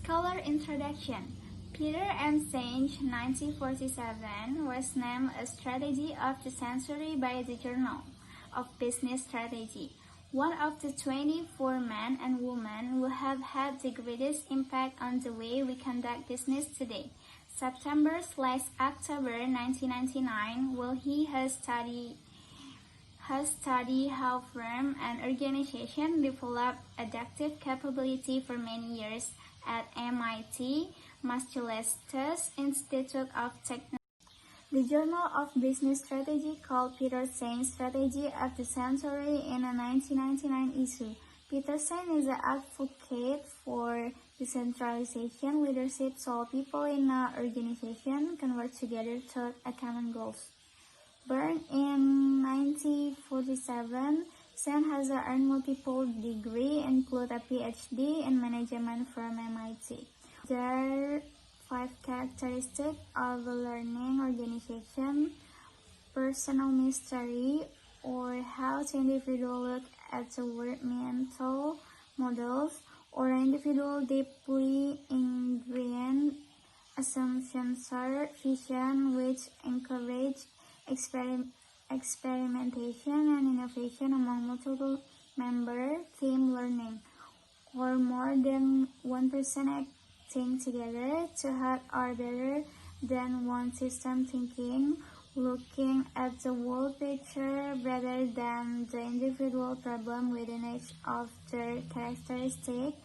Scholar Introduction. Peter Senge, 1947, was named a Strategy of the Century by the Journal of Business Strategy, one of the 24 men and women who have had the greatest impact on the way we conduct business today. September/October 1999, while he has studied how firm and organization develop adaptive capability for many years at MIT, Massachusetts Institute of Technology. The Journal of Business Strategy called Peter Senge Strategy of the Century in a 1999 issue. Peter Senge is an advocate for decentralization leadership so people in an organization can work together toward a common goals. Born in 1947, Senge has earned multiple degrees, including a PhD in management from MIT. There are 5 characteristics of a learning organization: personal mystery, or how the individual look at the world, mental models, or individual deeply ingrained assumptions, or vision, which encourage experimentation and innovation among multiple member team learning, or more than one person acting together to have or better than one system thinking, looking at the whole picture rather than the individual problem within each of their characteristics.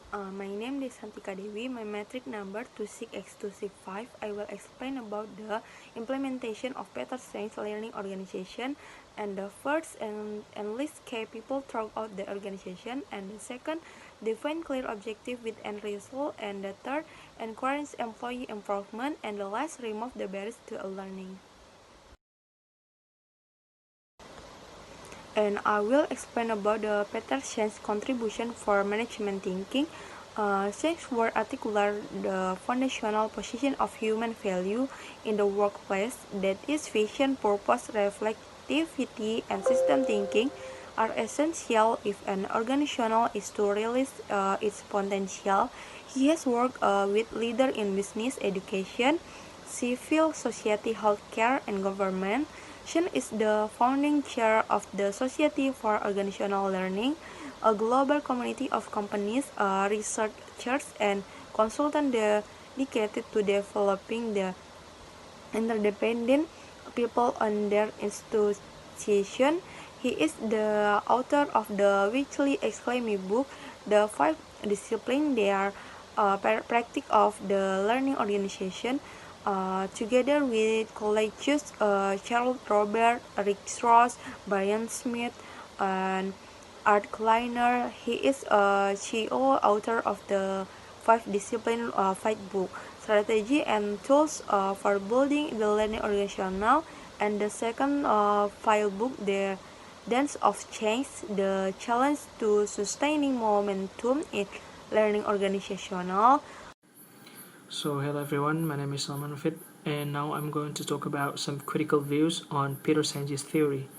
My name is Shantika Dewi. My metric number 26x265. I will explain about the implementation of Peter Senge's learning organization, and the first enlist key people throughout the organization, and the second define clear objective with end result, and the third encourage employee improvement, and the last remove the barriers to learning. And I will explain about the Peter Senge's contribution for management thinking. Senge work articulate the foundational position of human value in the workplace, that is, vision, purpose, reflectivity, and system thinking are essential if an organization is to realize its potential. He has worked with leaders in business, education, civil society, healthcare, and government. Senge is the founding chair of the Society for Organizational Learning, a global community of companies, researchers, and consultants dedicated to developing the interdependent people on their institution. He is the author of the widely acclaimed book, The 5 Disciplines They Are Practice of the Learning Organization. Together with colleagues Charles Robert, Rick Strauss, Brian Smith, and Art Kleiner, he is a CEO, author of the 5 Disciplines 5 book, Strategy and Tools for Building the Learning Organizational, and the second file book, The Dance of Change, the challenge to sustaining momentum in learning organizational. So hello everyone, my name is Salman Mufid, and now I'm going to talk about some critical views on Peter Senge's theory.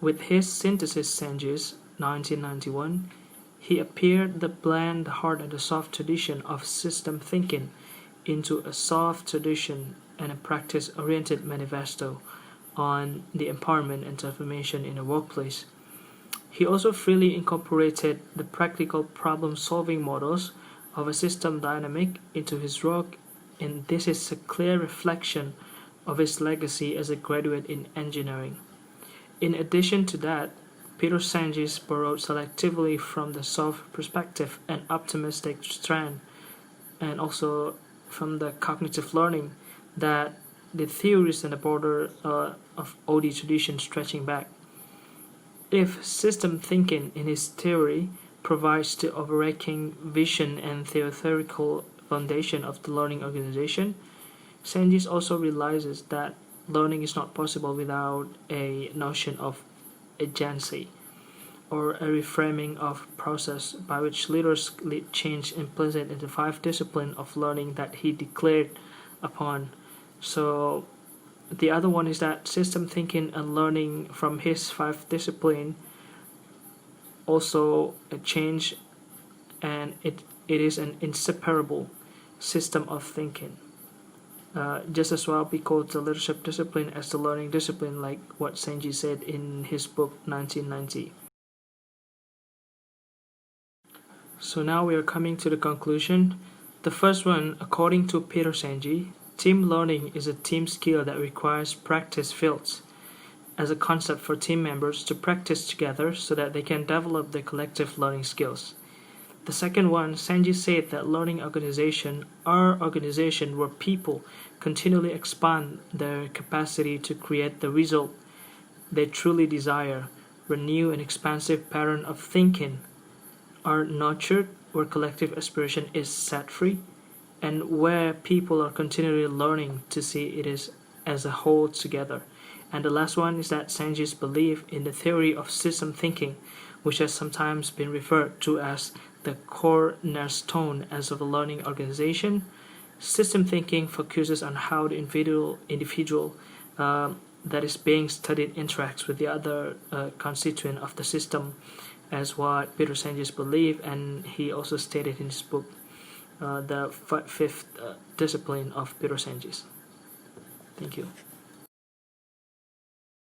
With his synthesis Senge's 1991, he appeared the blend the hard and the soft tradition of system thinking into a soft tradition and a practice-oriented manifesto on the empowerment and transformation in the workplace. He also freely incorporated the practical problem-solving models of a system dynamic into his work, and this is a clear reflection of his legacy as a graduate in engineering. In addition to that, Peter Senge borrowed selectively from the soft perspective and optimistic strand, and also from the cognitive learning that the theories and the border of OD tradition stretching back. If system thinking in his theory provides the overarching vision and theoretical foundation of the learning organization, Senge also realizes that learning is not possible without a notion of agency, or a reframing of process by which leaders lead change implicit in the 5 disciplines of learning that he declared upon. So the other one is that system thinking and learning from his 5 disciplines also a change, and it it is an inseparable system of thinking. Just as well, we call the leadership discipline as the learning discipline, like what Senge said in his book 1990. So now we are coming to the conclusion. The first one, according to Peter Senge, team learning is a team skill that requires practice fields as a concept for team members to practice together so that they can develop their collective learning skills. The second one, Senge said that learning organization are organization where people continually expand their capacity to create the result they truly desire, where new and expansive pattern of thinking are nurtured, where collective aspiration is set free, and where people are continually learning to see it as a whole together. And the last one is that Senge's belief in the theory of system thinking, which has sometimes been referred to as the cornerstone as of a learning organization. System thinking focuses on how the individual that is being studied interacts with the other constituent of the system, as what Peter Senge's believe, and he also stated in his book, the fifth discipline of Peter Senge's. Thank you.